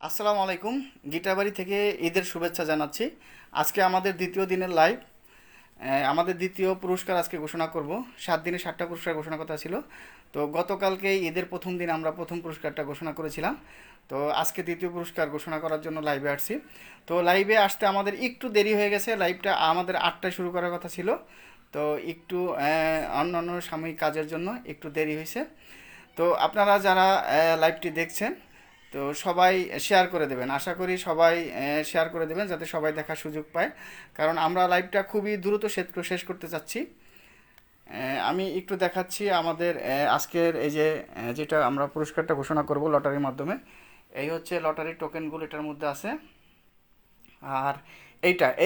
আসসালামু আলাইকুম। গিটারবাড়ি থেকে ঈদের শুভেচ্ছা জানাচ্ছি। আজকে আমাদের দ্বিতীয় দিনের লাইভ। আমাদের দ্বিতীয় পুরস্কার আজকে ঘোষণা করব। 7 দিনে 7টা পুরস্কার ঘোষণা কথা ছিল। তো গতকালকে ঈদের প্রথম দিন আমরা প্রথম পুরস্কারটা ঘোষণা করেছিলাম। তো আজকে দ্বিতীয় পুরস্কার ঘোষণা করার জন্য লাইভে আসছি। তো লাইভে আসতে আমাদের একটু দেরি হয়ে গেছে। লাইভটা আমাদের 8টায় শুরু করার কথা ছিল। তো একটু অন্যান্য সাময়িক কাজের জন্য একটু দেরি হয়েছে। তো আপনারা যারা লাইভটি দেখছেন, তো সবাই শেয়ার করে দেবেন। আশা করি সবাই শেয়ার করে দেবেন যাতে সবাই দেখার সুযোগ পায়, কারণ আমরা লাইভটা খুবই দ্রুত শেষ করতে চাচ্ছি। আমি একটু দেখাচ্ছি আমাদের আজকের এই যে যেটা আমরা পুরস্কারটা ঘোষণা করব লটারির মাধ্যমে। এই হচ্ছে লটারির টোকেনগুলো এটার মধ্যে আছে। আর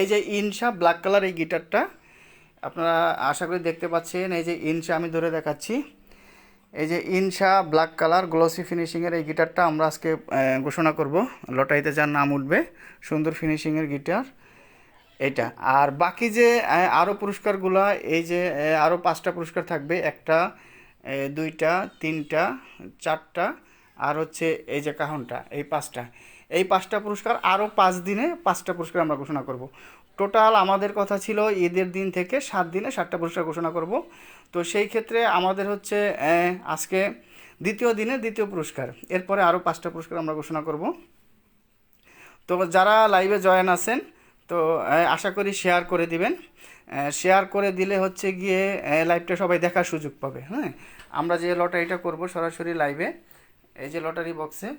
এই যে ইনসা ব্ল্যাক কালার এই গিটারটা আপনারা আশা করি দেখতে পাচ্ছেন। এই যে ইনসা আমি ধরে দেখাচ্ছি। এই যে ইনসা ব্ল্যাক কালার গ্লসি ফিনিশিংয়ের এই গিটারটা আমরা আজকে ঘোষণা করব। লটারিতে যার নাম উঠবে, সুন্দর ফিনিশিংয়ের গিটার এটা। আর বাকি যে আরও পুরস্কারগুলো, এই যে আরও 5টা পুরস্কার থাকবে। একটা, দুইটা, তিনটা, চারটা, আর হচ্ছে এই যে কাহনটা, এই 5টা পুরস্কার আরও 5 দিনে 5টা পুরস্কার আমরা ঘোষণা করব। টোটাল আমাদের কথা ছিল ঈদের দিন থেকে 7 দিনে 7টা পুরস্কার ঘোষণা করব। তো সেই ক্ষেত্রে আমাদের হচ্ছে আজকে দ্বিতীয় দিনে দ্বিতীয় পুরস্কার, এরপরে আরও 5টা পুরস্কার আমরা ঘোষণা করব। তো যারা লাইভে জয়েন আছেন, তো আশা করি শেয়ার করে দিবেন। শেয়ার করে দিলে হচ্ছে গিয়ে লাইভটা সবাই দেখার সুযোগ পাবে। হ্যাঁ, আমরা যে লটারিটা করব সরাসরি লাইভে, এই যে লটারি বক্সে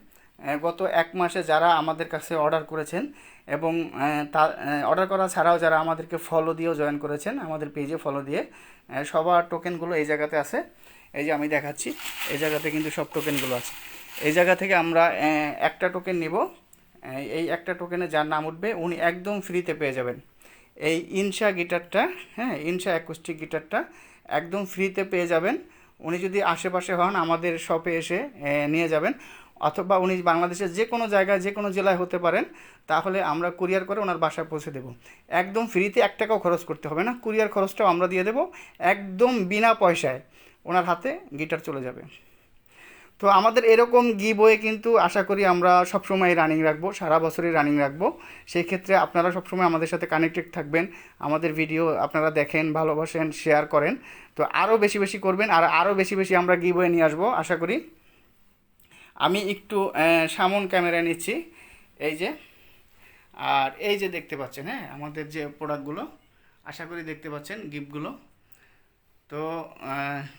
গত 1 মাসে যারা আমাদের কাছে অর্ডার করেছেন এবং তা অর্ডার করা ছাড়াও যারা আমাদেরকে ফলো দিয়েও জয়েন করেছেন, আমাদের পেজে ফলো দিয়ে, সবার টোকেনগুলো এই জায়গাতে আছে। এই যে আমি দেখাচ্ছি, এই জায়গাতে কিন্তু সব টোকেনগুলো আছে। এই জায়গা থেকে আমরা একটা টোকেন নিব। এই একটা টোকেনে যার নাম উঠবে উনি একদম ফ্রিতে পেয়ে যাবেন এই ইনসা গিটারটা। হ্যাঁ, ইনসা অ্যাকুস্টিক গিটারটা একদম ফ্রিতে পেয়ে যাবেন। উনি যদি আশেপাশে হন আমাদের শপে এসে নিয়ে যাবেন, অথবা উনি বাংলাদেশের যে কোনো জায়গায় যে কোনো জেলায় হতে পারেন, তাহলে আমরা কুরিয়ার করে ওনার বাসায় পৌঁছে দেবো। একদম ফ্রিতে, 1 টাকাও খরচ করতে হবে না। কুরিয়ার খরচটাও আমরা দিয়ে দেবো, একদম বিনা পয়সায় ওনার হাতে গিটার চলে যাবে। তো আমাদের এরকম গিভওয়ে কিন্তু আশা করি আমরা সবসময় রানিং রাখবো, সারা বছরই রানিং রাখবো। সেই ক্ষেত্রে আপনারা সবসময় আমাদের সাথে কানেক্টেড থাকবেন, আমাদের ভিডিও আপনারা দেখেন, ভালোবাসেন, শেয়ার করেন। তো আরও বেশি বেশি করবেন, আর আরও বেশি বেশি আমরা গিভওয়ে নিয়ে আসবো আশা করি। আমি একটু সামন ক্যামেরা নিচ্ছি, এই যে। আর এই যে দেখতে পাচ্ছেন, হ্যাঁ, আমাদের যে প্রোডাক্টগুলো আশা করি দেখতে পাচ্ছেন গিফটগুলো। তো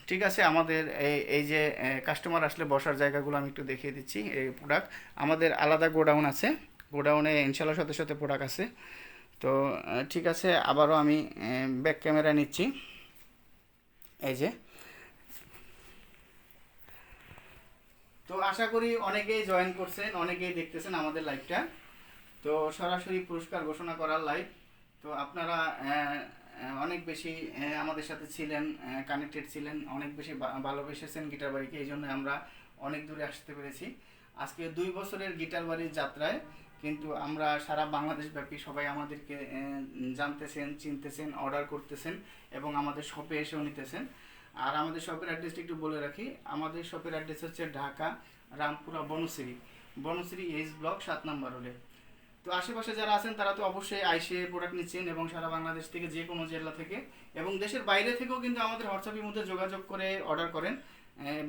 ঠিক আছে, আমাদের এই যে কাস্টমার আসলে বসার জায়গাগুলো আমি একটু দেখিয়ে দিচ্ছি। এই প্রোডাক্ট আমাদের আলাদা গোডাউন আছে, গোডাউনে ইনশাল্লাহ শত শত প্রোডাক্ট আছে। তো ঠিক আছে, আবারও আমি ব্যাক ক্যামেরা নিচ্ছি। এই যে, তো আশা করি অনেকেই জয়েন করছেন, অনেকেই দেখতেছেন আমাদের লাইভটা। তো সরাসরি পুরস্কার ঘোষণা করার লাইভ। তো আপনারা অনেক বেশি আমাদের সাথে ছিলেন, কানেক্টেড ছিলেন, অনেক বেশি ভালোবেসেছেন গিটার বাড়িকে। এই জন্য আমরা অনেক দূরে আসতে পেরেছি। আজকে 2 বছরের গিটার বাড়ির যাত্রায় কিন্তু আমরা সারা বাংলাদেশ ব্যাপী সবাই আমাদেরকে জানতেছেন, চিনতেছেন, অর্ডার করতেছেন এবং আমাদের শপে এসেও নিতেছেন। আর আমাদের শপের অ্যাড্রেসটা একটু বলে রাখি। আমাদের শপের অ্যাড্রেস হচ্ছে ঢাকা রামপুরা বনশ্রী, বনশ্রী এইচ ব্লক 7 নম্বর রোডে। তো আশেপাশে যারা আছেন তারা তো অবশ্যই আইসে প্রোডাক্ট নিচ্ছেন, এবং সারা বাংলাদেশ থেকে যে কোনো জেলা থেকে এবং দেশের বাইরে থেকেও কিন্তু আমাদের হোয়াটসঅ্যাপের মধ্যে যোগাযোগ করে অর্ডার করেন।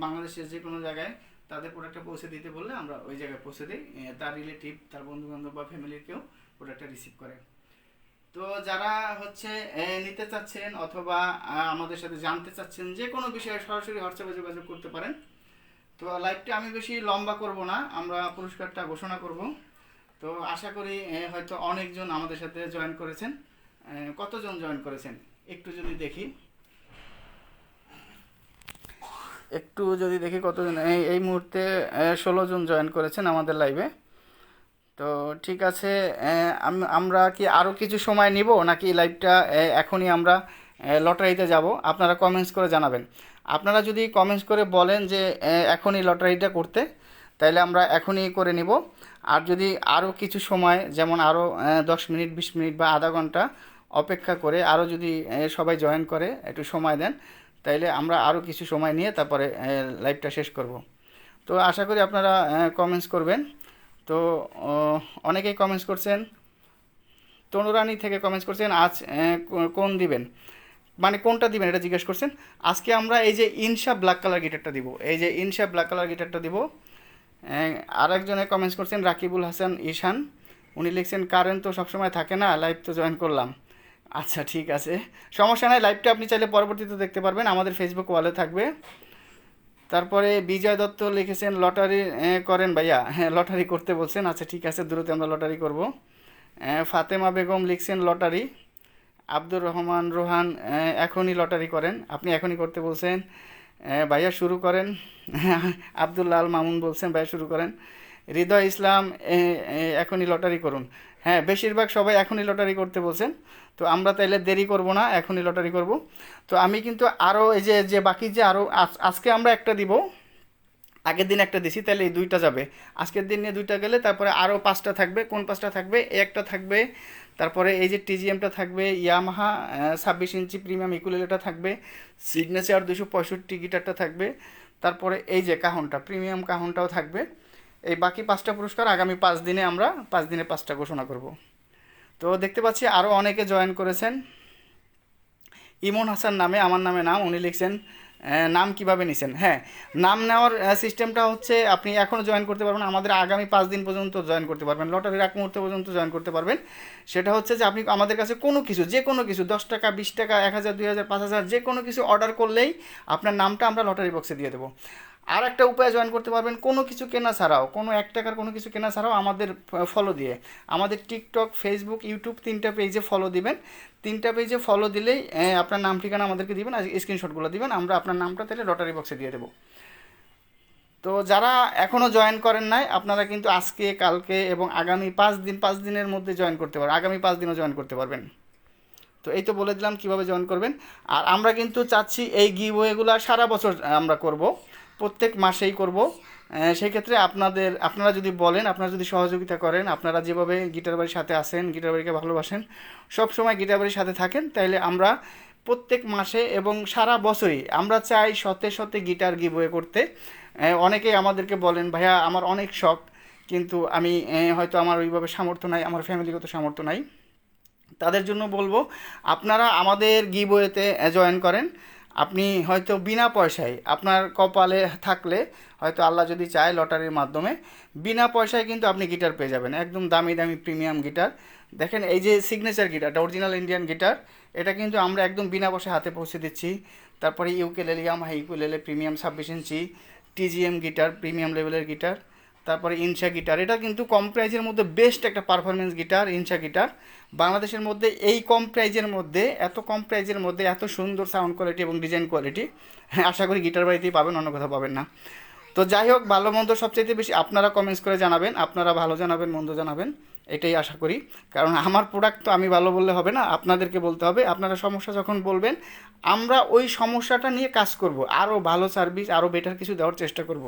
বাংলাদেশের যে কোনো জায়গায় তাদের প্রোডাক্টটা পৌঁছে দিতে বললে আমরা ওই জায়গায় পৌঁছে দিই। তার রিলেটিভ, তার বন্ধুবান্ধব বা ফ্যামিলির কেউ প্রোডাক্টটা রিসিভ করে। তো যারা হচ্ছে নিতে চাচ্ছেন অথবা আমাদের সাথে জানতে চাচ্ছেন যে কোনো বিষয়ে, সরাসরি হোয়াটসঅ্যাপে যোগাযোগ করতে পারেন। তো লাইভটা আমি বেশি লম্বা করব না, আমরা পুরস্কারটা ঘোষণা করব। তো আশা করি হয়তো অনেকজন আমাদের সাথে জয়েন করেছেন। কতজন জয়েন করেছেন একটু যদি দেখি, কতজন। এই মুহূর্তে 16 জন জয়েন করেছেন আমাদের লাইভে। তো ঠিক আছে, আমরা কি আরও কিছু সময় নিব নাকি লাইভটা এখনই আমরা লটারিতে যাব? আপনারা কমেন্টস করে জানাবেন। আপনারা যদি কমেন্টস করে বলেন যে এখনই লটারিটা করতে, তাহলে আমরা এখনই করে নিব। আর যদি আরও কিছু সময়, যেমন আরও 10 মিনিট, 20 মিনিট বা আধা ঘন্টা অপেক্ষা করে আরও যদি সবাই জয়েন করে, একটু সময় দেন, তাইলে আমরা আরও কিছু সময় নিয়ে তারপরে লাইভটা শেষ করব। তো আশা করি আপনারা কমেন্টস করবেন। তো অনেকেই কমেন্টস করছেন, তনুরানী থেকে কমেন্টস করছেন আজ কোন দিবেন, মানে কোনটা দিবেন এটা জিজ্ঞেস করছেন। আজকে আমরা এই যে ইনশা ব্ল্যাক কালার গিটারটা দিব, এই যে ইনশা ব্ল্যাক কালার গিটারটা দিব। আরেকজনে কমেন্টস করছেন রাকিবুল হাসান ঈশান, উনি লিখছেন কারেন্ট তো সবসময় থাকে না, লাইভ তো জয়েন করলাম। আচ্ছা ঠিক আছে, সমস্যা নাই, লাইভটা আপনি চাইলে পরবর্তীতে দেখতে পারবেন, আমাদের ফেসবুক ওয়ালে থাকবে। তারপরে বিজয় দত্ত লিখেছেন লটারি করেন ভাইয়া, হ্যাঁ লটারি করতে বলছেন, আচ্ছা ঠিক আছে দ্রুত আমরা লটারি করব। ফাতেমা বেগম লিখছেন লটারি। আব্দুর রহমান রোহান এখনই লটারি করেন, আপনি এখনই করতে বলছেন। ভাইয়া শুরু করেন। আব্দুল্লাহ আল মামুন বলছেন ভাইয়া শুরু করেন। হৃদয় ইসলাম এখনই লটারি করুন। হ্যাঁ বেশিরভাগ সবাই এখনই লটারি করতে বলছেন, তো আমরা তাইলে দেরি করব না, এখনই লটারি করব। তো আমি কিন্তু আরও এই যে যে বাকি যে আরও আজকে আমরা একটা দিব, আগের দিন একটা দিছি, তাহলে এই দুইটা যাবে। আজকের দিন নিয়ে দুইটা গেলে তারপরে আরও পাঁচটা থাকবে। কোন পাঁচটা থাকবে? একটা থাকবে, তারপরে এই যে টিজিএমটা থাকবে, ইয়ামাহা 26 ইঞ্চি প্রিমিয়াম ইকুলেলেটা থাকবে, সিগনেচার 265 গিটারটা থাকবে, তারপরে এই যে কাহনটা প্রিমিয়াম কাহনটাও থাকবে। এই বাকি পাঁচটা পুরস্কার আগামী 5 দিনে আমরা 5 দিনে 5টা ঘোষণা করব। তো দেখতে পাচ্ছি আরও অনেকে জয়েন করেছেন। ইমন হাসান নামে, আমার নামে নাম, উনি লিখছেন নাম কিভাবে নিছেন। হ্যাঁ নাম নেওয়ার সিস্টেমটা হচ্ছে আপনি এখনও জয়েন করতে পারবেন, আমাদের আগামী 5 দিন পর্যন্ত জয়েন করতে পারবেন, লটারির এক মুহূর্ত পর্যন্ত জয়েন করতে পারবেন। সেটা হচ্ছে যে আপনি আমাদের কাছে কোনো কিছু, যে কোনো কিছু 10 টাকা 20 টাকা 1000 2000 5000 যে কোনো কিছু অর্ডার করলেই আপনার নামটা আমরা লটারি বক্সে দিয়ে দেবো। আর একটা উপায়ে জয়েন করতে পারবেন, কোনো কিছু কেনা ছাড়াও, কোনো 1 টাকার কোনো কিছু কেনা ছাড়াও আমাদের ফলো দিয়ে, আমাদের টিকটক ফেসবুক ইউটিউব 3টা পেজে ফলো দিবেন। 3টা পেজে ফলো দিলেই আপনার নাম ঠিকানা আমাদেরকে দিবেন আর স্ক্রিনশটগুলো দিবেন, আমরা আপনার নামটা তাহলে লটারি বক্সে দিয়ে দেবো। তো যারা এখনও জয়েন করেন নাই আপনারা কিন্তু আজকে কালকে এবং আগামী 5 দিনের মধ্যে জয়েন করতে পারবেন, আগামী 5 দিনও জয়েন করতে পারবেন। তো এই তো বলে দিলাম কীভাবে জয়েন করবেন। আর আমরা কিন্তু চাচ্ছি এই গিভওয়েগুলো সারা বছর আমরা করব, প্রত্যেক মাসেই করব। সেই ক্ষেত্রে আপনারা যদি বলেন, আপনারা যদি সহযোগিতা করেন, আপনারা যেভাবে গিটার বাড়ির সাথে আসেন, গিটার বাড়িকে ভালোবাসেন, সব সময় গিটার বাড়ির সাথে থাকেন, তাইলে আমরা প্রত্যেক মাসে এবং সারা বছরই আমরা চাই শতে শতে গিটার গিভওয়ে করতে। অনেকেই আমাদেরকে বলেন ভাইয়া আমার অনেক শখ, কিন্তু আমি হয়তো আমার ওইভাবে সামর্থ্য নাই, আমার ফ্যামিলিগত সামর্থ্য নাই। তাদের জন্য বলবো আপনারা আমাদের গিভওয়েতে জয়েন করেন। আপনি হয়তো বিনা পয়সায়, আপনার কপালে থাকলে হয়তো আল্লাহ যদি চায় লটারির মাধ্যমে বিনা পয়সায় কিন্তু আপনি গিটার পেয়ে যাবেন, একদম দামি দামি প্রিমিয়াম গিটার। দেখেন এই যে সিগনেচার গিটারটা অরিজিনাল ইন্ডিয়ান গিটার, এটা কিন্তু আমরা একদম বিনা পয়সায় হাতে পৌঁছে দিচ্ছি। তারপরে ইউকেলেলে ইয়ামাহা ইউকেলেলে প্রিমিয়াম 26 ইঞ্চি টিজিএম গিটার প্রিমিয়াম লেভেলের গিটার, তারপরে ইনশা গিটার, এটা কিন্তু কম প্রাইজের মধ্যে বেস্ট একটা পারফরমেন্স গিটার ইনশা গিটার। বাংলাদেশের মধ্যে এই কম প্রাইজের মধ্যে, এত কম প্রাইজের মধ্যে এত সুন্দর সাউন্ড কোয়ালিটি এবং ডিজাইন কোয়ালিটি, হ্যাঁ আশা করি গিটার বাড়িতেই পাবেন, অন্য কোথাও পাবেন না। তো যাই হোক, ভালো মন্দ সবচেয়ে বেশি আপনারা কমেন্টস করে জানাবেন, আপনারা ভালো জানাবেন মন্দ জানাবেন, এটাই আশা করি। কারণ আমার প্রোডাক্ট তো আমি ভালো বললে হবে না, আপনাদেরকে বলতে হবে। আপনারা সমস্যা যখন বলবেন আমরা ওই সমস্যাটা নিয়ে কাজ করব, আরও ভালো সার্ভিস, আরও বেটার কিছু দেওয়ার চেষ্টা করব।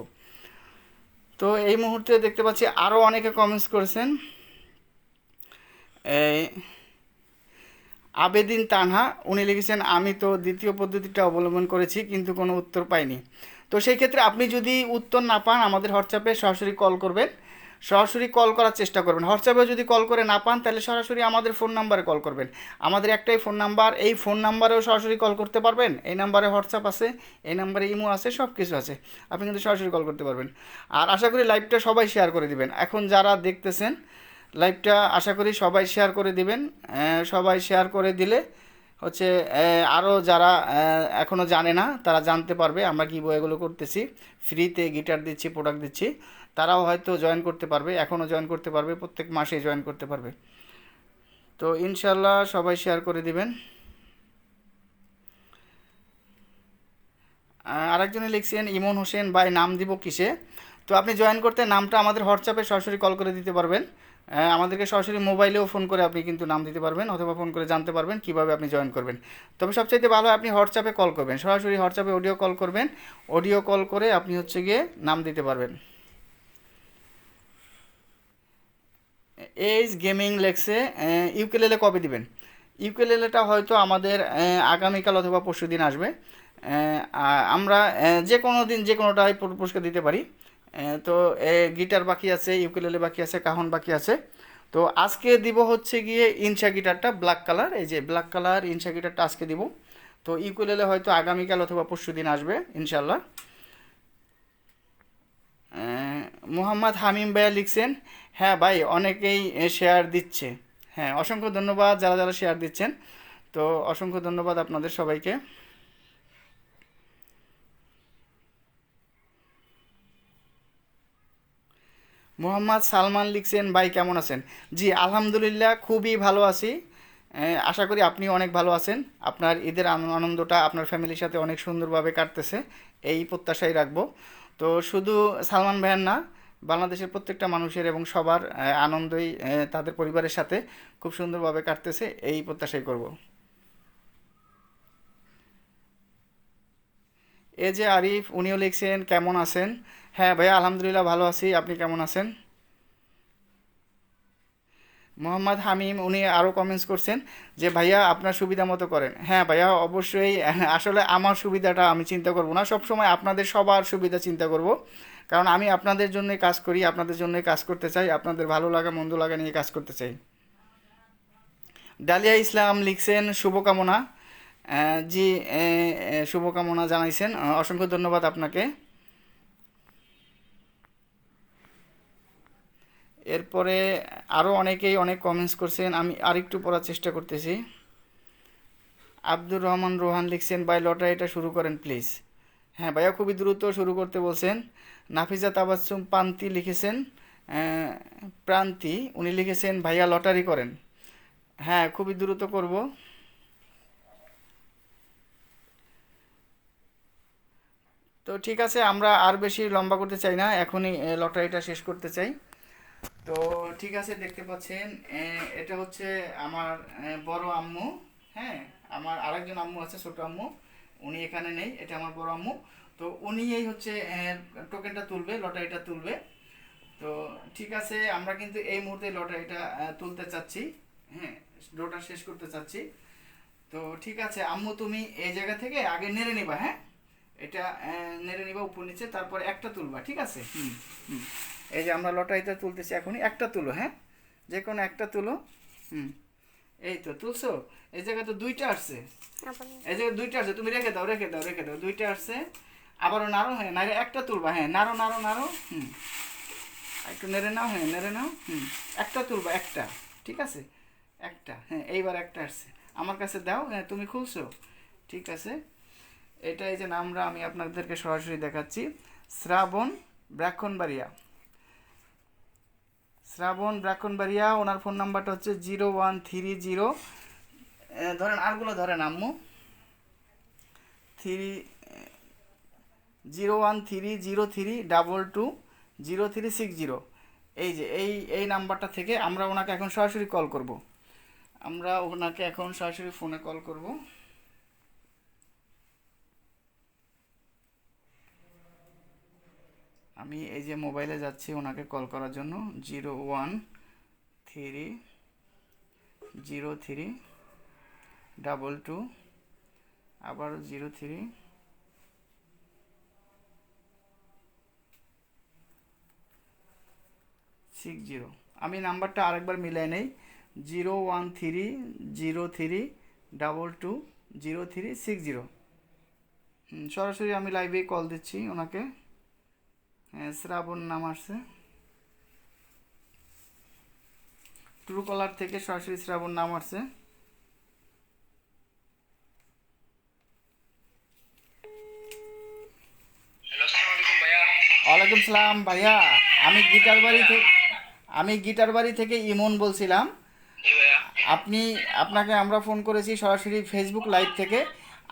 তো এই মুহূর্তে দেখতে পাচ্ছি আরও অনেকে কমেন্টস করেছেন। এই আবেদিন তানহা, উনি লিখেছেন আমি তো দ্বিতীয় পদ্ধতিটা অবলম্বন করেছি কিন্তু কোনো উত্তর পাইনি। তো সেই ক্ষেত্রে আপনি যদি উত্তর না পান আমাদের হোয়াটসঅ্যাপে সরাসরি কল করবেন, সরাসরি কল করার চেষ্টা করবেন। হোয়াটসঅ্যাপে যদি কল করে না পান তাহলে সরাসরি আমাদের ফোন নাম্বারে কল করবেন। আমাদের একটাই ফোন নাম্বার, এই ফোন নাম্বারেও সরাসরি কল করতে পারবেন। এই নাম্বারে হোয়াটসঅ্যাপ আছে, এই নাম্বারে ইমো আছে, সব কিছু আছে, আপনি কিন্তু সরাসরি কল করতে পারবেন। আর আশা করি লাইভটা সবাই শেয়ার করে দিবেন, এখন যারা দেখতেছেন লাইভটা আশা করি সবাই শেয়ার করে দিবেন। সবাই শেয়ার করে দিলে হচ্ছে আরও যারা এখনও জানে না তারা জানতে পারবে আমরা কী বইগুলো করতেছি, ফ্রিতে গিটার দিচ্ছি, প্রোডাক্ট দিচ্ছি, তারাও হয়তো জয়েন করতে পারবে, এখনও জয়েন করতে পারবে, প্রত্যেক মাসে জয়েন করতে পারবে। তো ইনশাল্লাহ সবাই শেয়ার করে দিবেন। আরেকজনে লিখছেন ইমন হোসেন ভাই নাম দিব কিসে। তো আপনি জয়েন করতে নামটা আমাদের হোয়াটসঅ্যাপে সরাসরি কল করে দিতে পারবেন, আমাদেরকে সরাসরি মোবাইলেও ফোন করে আপনি কিন্তু নাম দিতে পারবেন, অথবা ফোন করে জানতে পারবেন কীভাবে আপনি জয়েন করবেন। তবে সবচাইতে ভালো আপনি হোয়াটসঅ্যাপে কল করবেন, সরাসরি হোয়াটসঅ্যাপে অডিও কল করবেন, অডিও কল করে আপনি হচ্ছে গিয়ে নাম দিতে পারবেন। এইজ গেমিং লেখছে ইউকেলেলে কবে দিবেন। ইউকেলেলেটা হয়তো আমাদের আগামীকাল অথবা পরশু দিন আসবে। আমরা যে কোনো দিন যে কোনোটাই পুরস্কার দিতে পারি, তো গিটার বাকি আছে, ইউকেলেলে বাকি আছে, কাহন বাকি আছে। তো আজকে দিব হচ্ছে গিয়ে ইনসা গিটারটা ব্ল্যাক কালার, এই যে ব্ল্যাক কালার ইনসা গিটারটা আজকে দিব। তো ইউকেলেলে হয়তো আগামীকাল অথবা পরশু দিন আসবে ইনশাল্লাহ। মোহাম্মদ হামিম ভাইয়া লিখছেন, হ্যাঁ ভাই অনেকেই শেয়ার দিচ্ছে। হ্যাঁ, অসংখ্য ধন্যবাদ যারা যারা শেয়ার দিচ্ছেন। তো অসংখ্য ধন্যবাদ আপনাদের সবাইকে। মোহাম্মদ সালমান লিখছেন, ভাই কেমন আছেন? জি আলহামদুলিল্লাহ খুবই ভালো আছি। আশা করি আপনি অনেক ভালো আছেন। আপনার ঈদের আনন্দটা আপনার ফ্যামিলির সাথে অনেক সুন্দরভাবে কাটতেছে, এই প্রত্যাশাই রাখবো। তো শুধু সালমান ভাইয়ের না, বাংলাদেশের প্রত্যেকটা মানুষের এবং সবার আনন্দই তাদের পরিবারের সাথে খুব সুন্দরভাবে কাটতেছে, এই প্রত্যাশাই করব। এ যে আরিফ, উনিও লিখছেন কেমন আছেন? হ্যাঁ ভাইয়া আলহামদুলিল্লাহ ভালো আছি, আপনি কেমন আছেন? মোহাম্মদ হামিম উনি আরও কমেন্টস করছেন যে ভাইয়া আপনার সুবিধা মতো করেন। হ্যাঁ ভাইয়া অবশ্যই, আসলে আমার সুবিধাটা আমি চিন্তা করব না, সব সময় আপনাদের সবার সুবিধা চিন্তা করব। কারণ আমি আপনাদের জন্যই কাজ করি, আপনাদের জন্যই কাজ করতে চাই, আপনাদের ভালো লাগা মন্দ লাগা নিয়ে কাজ করতে চাই। ডালিয়া ইসলাম লিখছেন শুভকামনা। জি, শুভকামনা জানাইছেন, অসংখ্য ধন্যবাদ আপনাকে। এরপরে আরও অনেকেই অনেক কমেন্টস করছেন, আমি আরেকটু পড়ার চেষ্টা করতেছি। আব্দুর রহমান রোহান লিখছেন, ভাই লটারিটা শুরু করেন প্লিজ। হ্যাঁ ভাইয়া খুবই দ্রুত শুরু করতে বলছেন। নাফিজা তাবাসসুম পান্তি লিখেছেন, আহ, প্রান্তি উনি লিখেছেন ভাইয়া লটারি করেন। হ্যাঁ খুবই দ্রুত করব। তো ঠিক আছে, আমরা আর বেশি লম্বা করতে চাই না, এখনই লটারিটা শেষ করতে চাই। তো ঠিক আছে, দেখতে পাচ্ছেন এটা হচ্ছে আমার বড় আম্মু। হ্যাঁ, আমার আরেকজন আম্মু আছে, ছোট আম্মু, উনি এখানে নেই, এটা আমার বড় আম্মু। তো উনি এই হচ্ছে টোকেনটা তুলবে, লটারিটা তুলবে। তো ঠিক আছে, আমরা কিন্তু এই মুহূর্তে লটারিটা তুলতে চাচ্ছি। হ্যাঁ, ড্রটা শেষ করতে চাচ্ছি। তো ঠিক আছে আম্মু, তুমি এই জায়গা থেকে আগে নেড়ে নিবা। হ্যাঁ, এটা নেড়ে নিবা উপর নিচে, তারপর একটা তুলবা, ঠিক আছে? হুম হুম। এই যে আমরা লটারিটা তুলতেছি এখনই, একটা তুলো। হ্যাঁ, যে কোনো একটা তুলো। হুম, এই তো তুলছো। এই জায়গায় তো দুইটা আসছে, এই জায়গায় দুইটা আসছে, তুমি রেখে দাও রেখে দাও রেখে দাও, দুইটা আসছে। আবারও নাড়ো, হ্যাঁ নাড়ে একটা তুলবা, হ্যাঁ নাড়ো নাড়ো নাড়ো। হুম, একটু নেড়ে নাও, হ্যাঁ নেড়ে নাও। হুম, একটা তুলবা, একটা, ঠিক আছে? একটা, হ্যাঁ এইবার একটা আসছে, আমার কাছে দাও। হ্যাঁ তুমি খুলছো, ঠিক আছে। এটা এই যে নামটা আমি আপনাদেরকে সরাসরি দেখাচ্ছি, শ্রাবণ ব্রাহ্মণবাড়িয়া। শ্রাবণ ব্রাহ্মণবাড়িয়া, ওনার ফোন নাম্বারটা হচ্ছে 0130, ধরেন আরগুলো ধরেন আম্মু, 0130322036। এই যে এই নাম্বারটা থেকে আমরা ওনাকে এখন সরাসরি কল করব। আমরা ওনাকে এখন সরাসরি ফোনে কল করব। আমি এই যে মোবাইলে যাচ্ছি ওনাকে কল করার জন্য, 013032, আবার 0360। আমি নাম্বারটা আরেকবার মিলাই নেই, 0130322036। সরাসরি আমি লাইভে কল দিচ্ছি ওনাকে। হ্যাঁ, শ্রাবণ নাম আসছে, ট্রু কলার থেকে সরাসরি শ্রাবণ নাম আসছে। ওয়ালাইকুম সালাম ভাইয়া, আমি গিটার বাড়ি থেকে ইমন বলছিলাম। আপনি আপনাকে আমরা ফোন করেছি সরাসরি ফেসবুক লাইভ থেকে।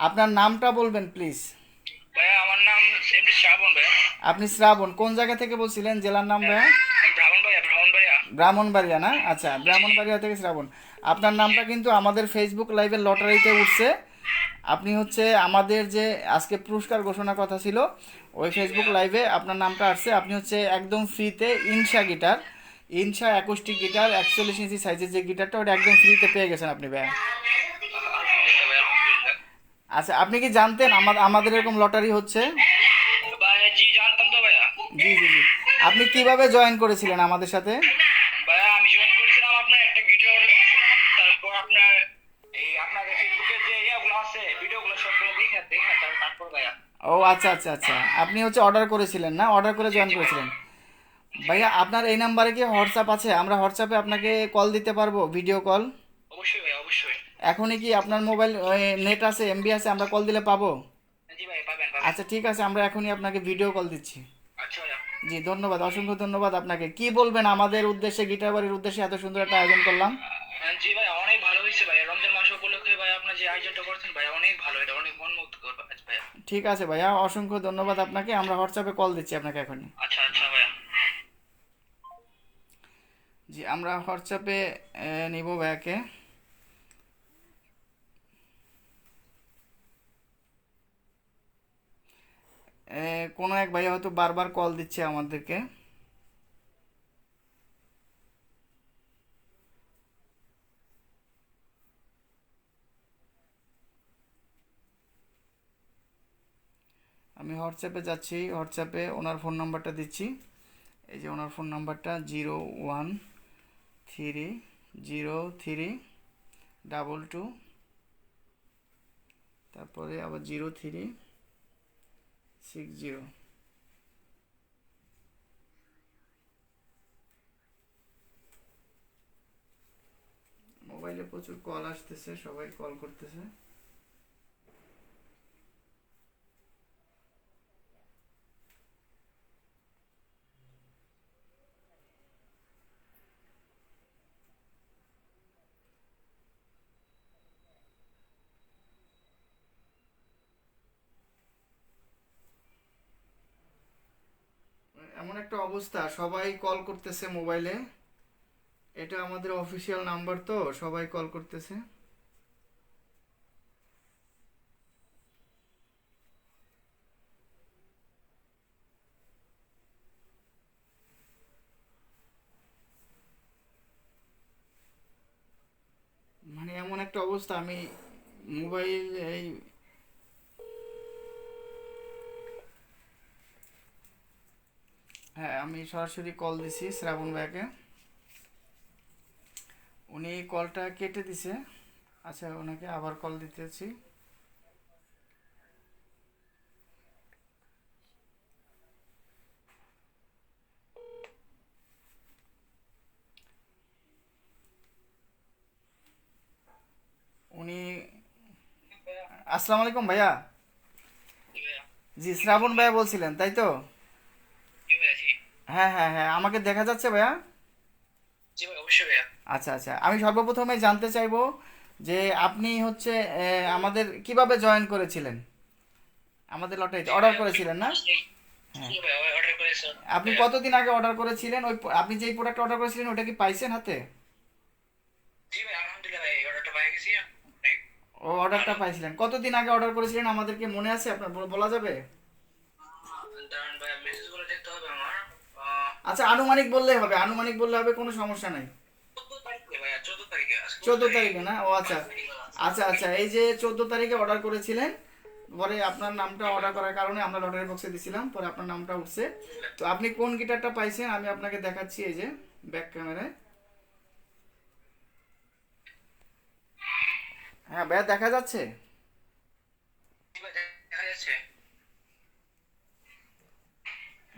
আপনার নামটা বলবেন প্লিজ। ভাইয়া আমার নাম এমডি শ্রাবণ ভাইয়া। আপনি শ্রাবণ কোন জায়গা থেকে বলছিলেন, জেলার নাম ভাইয়া? আমি ব্রাহ্মণবাড়িয়া। ব্রাহ্মণবাড়িয়া না? আচ্ছা, ব্রাহ্মণবাড়িয়া থেকে শ্রাবণ। আপনার নামটা কিন্তু আমাদের ফেসবুক লাইভের লটারিতে উঠছে। আপনি হচ্ছে আমাদের যে আজকে পুরস্কার ঘোষণার কথা ছিল, ওই ফেসবুক লাইভে আপনার নামটা আসছে। আপনি হচ্ছে একদম ফ্রিতে ইনসা গিটার, ইনসা অ্যাকুস্টিক গিটার 41 ইঞ্চি সাইজের যে গিটারটা, ওটা একদম ফ্রিতে পেয়ে গেছেন আপনি ভাইয়া। আলহামদুলিল্লাহ ভাই, আলহামদুলিল্লাহ। আচ্ছা, আপনি কি জানতেন আমাদের এরকম লটারি হচ্ছে? ভাই জি জানতাম তো ভাইয়া। জি জি জি। আপনি কিভাবে জয়েন করেছিলেন আমাদের সাথে? ভাইয়া আমি জয়েন করেছিলাম আপনার একটা ভিডিও অর্ডার করেছিলাম, তারপর আপনার এই আপনাদের ফেসবুকের যে ইয়েগুলো আছে ভিডিওগুলো সবগুলো দেখে দেখে তারপর ভাইয়া। ও আচ্ছা আচ্ছা আচ্ছা, আপনি হচ্ছে অর্ডার করেছিলেন না, অর্ডার করে জি জয়েন জি ভাইয়া। করেছিলেন। জি ভাইয়া ভাইয়া। আপনার এই নাম্বারে কি হোয়াটসঅ্যাপ আছে? আমরা হোয়াটসঅ্যাপে আপনাকে কল দিতে পারবো, ভিডিও কল। অবশ্যই ভাইয়া, অবশ্যই। এখনই কি আপনার মোবাইল নেট আছে, এমবি আছে, আমরা কল দিলে পাবো? জি ভাই, পাবেন পাবেন। আচ্ছা ঠিক আছে, আমরা এখনই আপনাকে ভিডিও কল দিচ্ছি। আচ্ছা ভাইয়া। জি ধন্যবাদ, অসংখ্য ধন্যবাদ আপনাকে। কি বলবেন আমাদের উদ্দেশ্যে, গিটার বাড়ির উদ্দেশ্যে এত সুন্দর একটা আয়োজন করলাম? জি ভাই, অনেক ভালো হয়েছে ভাই। রমজান মাস উপলক্ষে ভাই আপনার যে আয়োজনটা করছেন ভাই, অনেক ভালো, এটা অনেক মনমুগ্ধকর ভাইয়া। ঠিক আছে ভাইয়া, অসংখ্য ধন্যবাদ আপনাকে। আমরা হোয়াটসঅ্যাপে কল দিচ্ছি আপনাকে এখনই। আচ্ছা আচ্ছা ভাইয়া। জি আমরা হোয়াটসঅ্যাপে নিব ভাইয়াকে। কোনো এক ভাইয়া হয়তো বারবার কল দিচ্ছে আমাদেরকে। আমি হোয়াটসঅ্যাপে যাচ্ছি, হোয়াটসঅ্যাপে ওনার ফোন নাম্বারটা দিচ্ছি। এই যে ওনার ফোন নাম্বারটা 013032, তারপরে আবার 0360। মোবাইলে প্রচুর কল আসতেছে, সবাই কল করতেছে। এমন একটা অবস্থা, সবাই কল করতেছে মোবাইলে। এটা আমাদের অফিসিয়াল নাম্বার, তো সবাই কল করতেছে। মানে এমন একটা অবস্থা, আমি মোবাইল এই, হ্যাঁ আমি সরাসরি কল দিছি শ্রাবণ ভাইকে, উনি কলটা কেটে দিছে। আচ্ছা ওনাকে আবার কল দিতেছি। উনি, আসসালামু আলাইকুম ভাইয়া। জি ভাইয়া। জি শ্রাবণ ভাইয়া বলছিলেন তাই তো? জি ভাইয়া। জি হ্যাঁ হ্যাঁ হ্যাঁ, আমাকে দেখা যাচ্ছে ভাইয়া? জি ভাই, অবশ্যই ভাইয়া। আচ্ছা আচ্ছা, আমি সর্বপ্রথমে জানতে চাইবো যে আপনি হচ্ছে আমাদের কিভাবে জয়েন করেছিলেন? আমাদের লটারিতে জি অর্ডার ভাইয়া, করেছিলেন না? হ্যাঁ। জি ভাইয়া, অর্ডার করেছেন আপনি ভাইয়া। কতদিন আগে অর্ডার করেছিলেন? আপনি যেই প্রোডাক্ট অর্ডার করেছিলেন ওটা কি পাইছেন হাতে? জি ভাই, আলহামদুলিল্লাহ ভাই, অর্ডারটা পেয়ে গেছি। অনেক ও অর্ডারটা ভালো। পাইছিলেন, কতদিন আগে অর্ডার করেছিলেন আমাদেরকে মনে আছে আপনার? বলা যাবে? দাঁড়ান ভাইয়া, মেসেজগুলো দেখতে হবে আমার। আচ্ছা আনুমানিক বললেই হবে, আনুমানিক বললে হবে, কোনো সমস্যা নাই। 14 তারিখে ভাইয়া, 14 তারিখে, আজকে 14 তারিখে না? ও 14 তারিখ, আচ্ছা 22 তারিখ আছে। আচ্ছা আচ্ছা, এই যে 14 তারিখে অর্ডার করেছিলেন, পরে আপনার নামটা জি অর্ডার ভাইয়া। করার কারণে আমরা লটারি বক্সে দিছিলাম, পরে আপনার নামটা উঠছে। তো আপনি কোন গিটারটা পাইছেন আমি আপনাকে দেখাচ্ছি, এই যে ব্যাক ক্যামেরায়। হ্যাঁ ভাইয়া দেখা যাচ্ছে? জি ভাই, দেখা যাচ্ছে।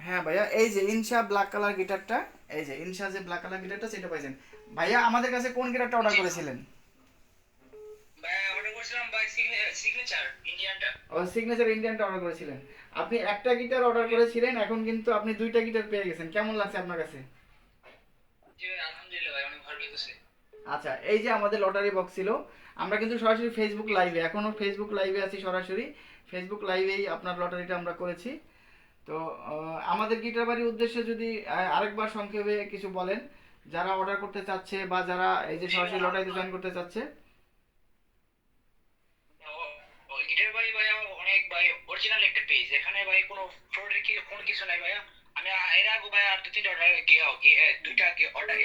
হ্যাঁ ভাইয়া, এই যে ইনশা ব্ল্যাক কালার গিটারটা, এই যে ইনশা যে ব্ল্যাক কালার গিটারটা সেটা পাইছেন। ভাইয়া আমাদের কাছে কোন গিটারটা অর্ডার জি করেছিলেন? ভাইয়া, অর্ডার করেছিলাম ভাই সিগনেচার ইন্ডিয়ানটা। ও সিগনেচার ইন্ডিয়ানটা অর্ডার করেছিলেন। আপনি একটা গিটার অর্ডার করেছিলেন, এখন কিন্তু আপনি দুইটা গিটার পেয়ে গেছেন, কেমন লাগছে আপনার কাছে? জি ভাই, আলহামদুলিল্লাহ ভাই, অনেক ভালো লেগেছে। আচ্ছা এই যে আমাদের লটারি বক্স ছিল, আমরা কিন্তু সরাসরি ফেসবুক লাইভে, এখনো ফেসবুক লাইভে আছি সরাসরি। ফেসবুক লাইভেই আপনার লটারিটা আমরা করেছি। তো আমাদের গিটার বাড়ির উদ্দেশ্যে যদি আরেকবার সংক্ষেপে কিছু বলেন, যারা অর্ডার করতে চাচ্ছে বা যারা এই যে জি সরাসরি ভাইয়া, লটারিতে জয়েন করতে চাচ্ছে। গিটার ভাই ভাইয়া, অনেক ভাই অরিজিনাল একটা পেজ, এখানে ভাই কোনো ফ্রডের কোনো কিছু নাই ভাইয়া। আমি এর আগে ভাই আর 2-3টা অর্ডার দুইটা অর্ডার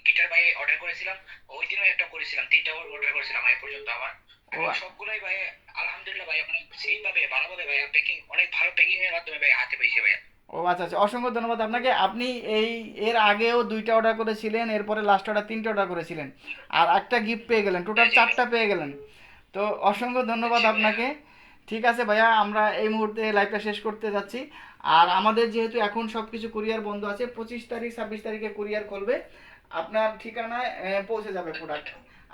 গিটার ভাই অর্ডার করেছিলাম। ওই দিনও একটা করেছিলাম, 3টা অর্ডার করেছিলাম এই পর্যন্ত আমার। ও আমি সবগুলোই ভাই আলহামদুলিল্লাহ ভাই, অনেক সেইভাবে ভালোভাবে ভাই প্যাকিং, অনেক ভালো প্যাকিং এর মাধ্যমে ভাই হাতে পেয়েছি ভাইয়া। ও আচ্ছা আচ্ছা, অসংখ্য ধন্যবাদ আপনাকে। আপনি এই এর আগেও 2টা অর্ডার করেছিলেন, এরপরে লাস্ট অর্ডার 3টে অর্ডার করেছিলেন, আর একটা গিফট পেয়ে গেলেন, টোটাল জি জি ভাই। 4টা পেয়ে গেলেন। তো অসংখ্য ধন্যবাদ জি ভাইয়া। আপনাকে। ঠিক আছে ভাইয়া, আমরা এই মুহূর্তে লাইভটা শেষ করতে যাচ্ছি। আর আমাদের যেহেতু এখন সব কিছু কুরিয়ার বন্ধ আছে, 25 তারিখ 26 তারিখে কুরিয়ার খুলবে, আপনার ঠিকানায় পৌঁছে যাবে প্রোডাক্ট।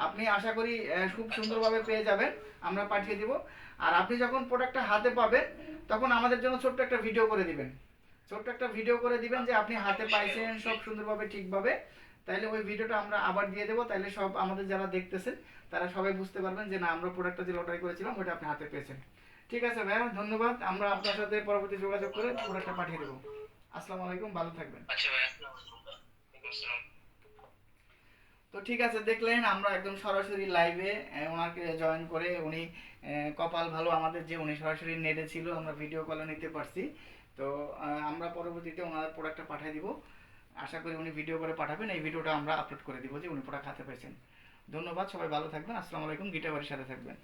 আপনি আশা করি খুব আচ্ছা আচ্ছা। সুন্দরভাবে পেয়ে যাবেন, আমরা পাঠিয়ে দিব। আর আপনি যখন প্রোডাক্টটা হাতে পাবেন, তখন আমাদের জন্য ছোট্ট একটা ভিডিও করে দিবেন, ছোট্ট একটা ভিডিও করে দিবেন যে আপনি হাতে অবশ্যই পাইছেন সব অবশ্যই। সুন্দরভাবে ঠিকভাবে। তাইলে ওই ভিডিওটা আমরা আবার দিয়ে দেবো, তাইলে সব আমাদের যারা দেখতেছেন তারা সবাই বুঝতে পারবেন যে না, আমরা প্রোডাক্টটা যে অর্ডার করেছিলাম ওটা আপনি হাতে পেয়েছেন। ঠিক আছে ভাইয়া, ধন্যবাদ। আমরা আপনার সাথে পরবর্তী যোগাযোগ করে প্রোডাক্টটা পাঠিয়ে দেবো। আসসালামু আলাইকুম, ভালো থাকবেন। আচ্ছা ভাইয়া। ওয়ালাইকুম আসসালাম। তো ঠিক আছে, দেখলেন আমরা একদম সরাসরি লাইভে ওনাকে জয়েন করে উনি কপাল ভালো আমাদের যে উনি সরাসরি নেটে ছিল, আমরা ভিডিও কলে নিতে পারছি। তো আমরা পরবর্তীতে ওনার প্রোডাক্টটা পাঠিয়ে দিব। আশা করি উনি ভিডিও করে পাঠাবেন, এই ভিডিওটা আমরা আপলোড করে দিব যে উনি প্রোডাক্ট হাতে পেয়েছেন। ধন্যবাদ, সবাই ভালো থাকবেন। আসসালামু আলাইকুম, গিটার বাড়ির সাথে থাকবেন।